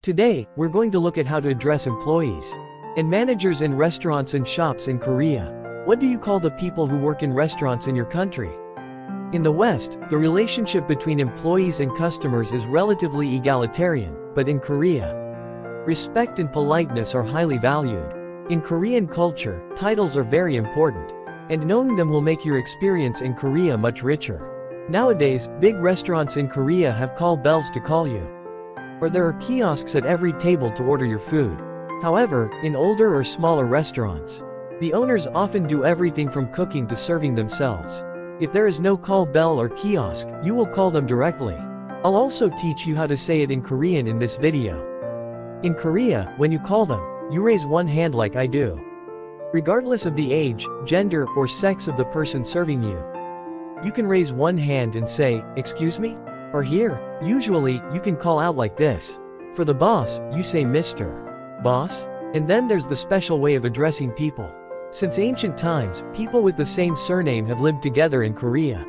Today, we're going to look at how to address employees and managers in restaurants and shops in Korea. What do you call the people who work in restaurants in your country? In the West, the relationship between employees and customers is relatively egalitarian, but in Korea, respect and politeness are highly valued. In Korean culture, titles are very important, and knowing them will make your experience in Korea much richer. Nowadays, big restaurants in Korea have call bells to call you, or there are kiosks at every table to order your food. However, in older or smaller restaurants, the owners often do everything from cooking to serving themselves. If there is no call bell or kiosk, you will call them directly. I'll also teach you how to say it in Korean in this video. In Korea, when you call them, you raise one hand like I do. Regardless of the age, gender, or sex of the person serving you, you can raise one hand and say, "Excuse me?" or "Here." Usually, you can call out like this. For the boss, you say Mr. Boss. And then there's the special way of addressing people. Since ancient times, people with the same surname have lived together in Korea.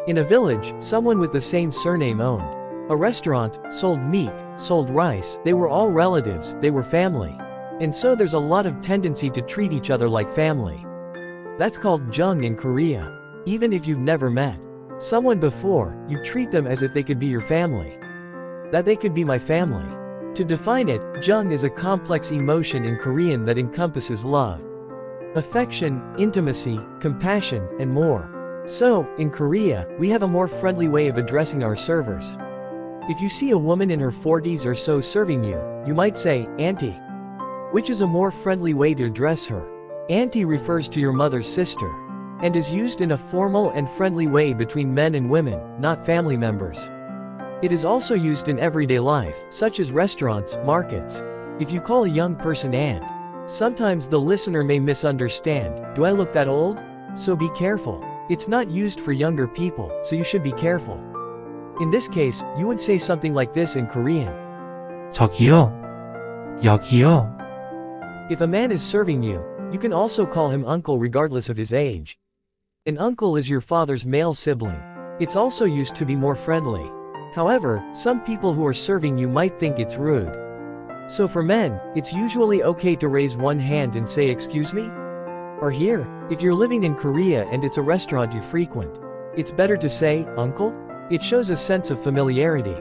In a village, someone with the same surname owned a restaurant, sold meat, sold rice. They were all relatives, they were family. And so there's a lot of tendency to treat each other like family. That's called jung in Korea. Even if you've never met someone before, you treat them as if they could be your family. That they could be my family. To define it, jung is a complex emotion in Korean that encompasses love, affection, intimacy, compassion, and more. So, in Korea, we have a more friendly way of addressing our servers. If you see a woman in her 40s or so serving you, you might say, "Auntie," which is a more friendly way to address her. Auntie refers to your mother's sister, and is used in a formal and friendly way between men and women, not family members. It is also used in everyday life, such as restaurants, markets. If you call a young person aunt, sometimes the listener may misunderstand, "Do I look that old?" So be careful. It's not used for younger people, so you should be careful. In this case, you would say something like this in Korean. 저기요. 여기요. If a man is serving you, you can also call him uncle regardless of his age. An uncle is your father's male sibling. It's also used to be more friendly. However, some people who are serving you might think it's rude. So for men, it's usually okay to raise one hand and say "Excuse me?" or "Here." If you're living in Korea and it's a restaurant you frequent, it's better to say "Uncle." It shows a sense of familiarity.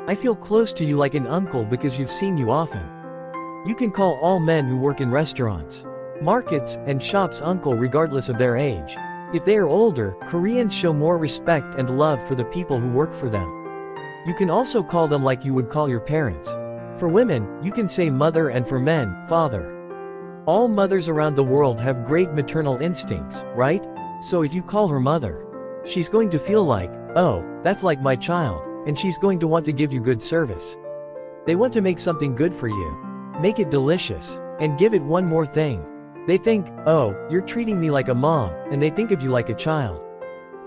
I feel close to you like an uncle because you've seen you often. You can call all men who work in restaurants, markets, and shops uncle regardless of their age. If they are older, Koreans show more respect and love for the people who work for them. You can also call them like you would call your parents. For women, you can say mother, and for men, father. All mothers around the world have great maternal instincts, right? So if you call her mother, she's going to feel like, "Oh, that's like my child," and she's going to want to give you good service. They want to make something good for you. Make it delicious, and give it one more thing. They think, "Oh, you're treating me like a mom," and they think of you like a child.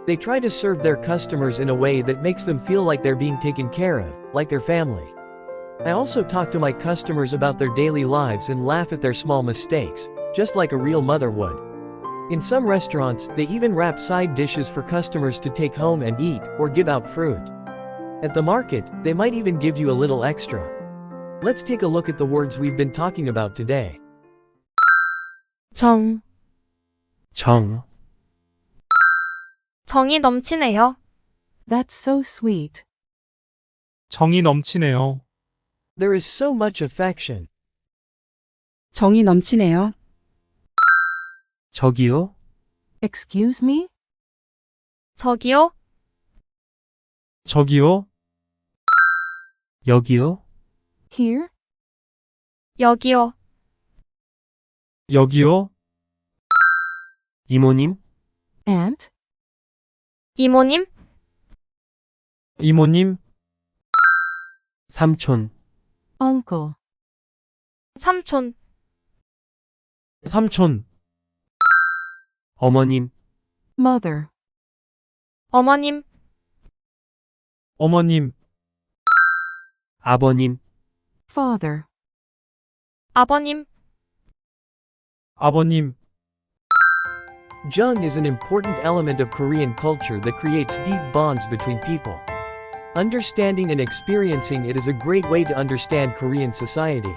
They try to serve their customers in a way that makes them feel like they're being taken care of, like their family. I also talk to my customers about their daily lives and laugh at their small mistakes, just like a real mother would. In some restaurants, they even wrap side dishes for customers to take home and eat, or give out fruit. At the market, they might even give you a little extra. Let's take a look at the words we've been talking about today. 정, 정. 정이 넘치네요. That's so sweet. 정이 넘치네요. There is so much affection. 정이 넘치네요. 저기요. Excuse me? 저기요, 저기요. 여기요. Here? 여기요, 여기요. 이모님. Aunt? 이모님, 이모님. 삼촌. Uncle? 삼촌, 삼촌. 어머님. Mother? 어머님, 어머님. 아버님. Father? 아버님. 아버님. Jung is an important element of Korean culture that creates deep bonds between people. Understanding and experiencing it is a great way to understand Korean society.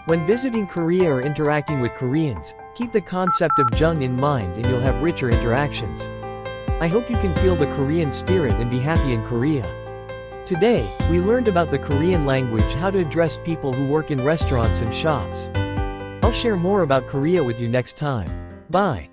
When visiting Korea or interacting with Koreans, keep the concept of jung in mind and you'll have richer interactions. I hope you can feel the Korean spirit and be happy in Korea. Today, we learned about the Korean language, how to address people who work in restaurants and shops. I'll share more about Korea with you next time. Bye.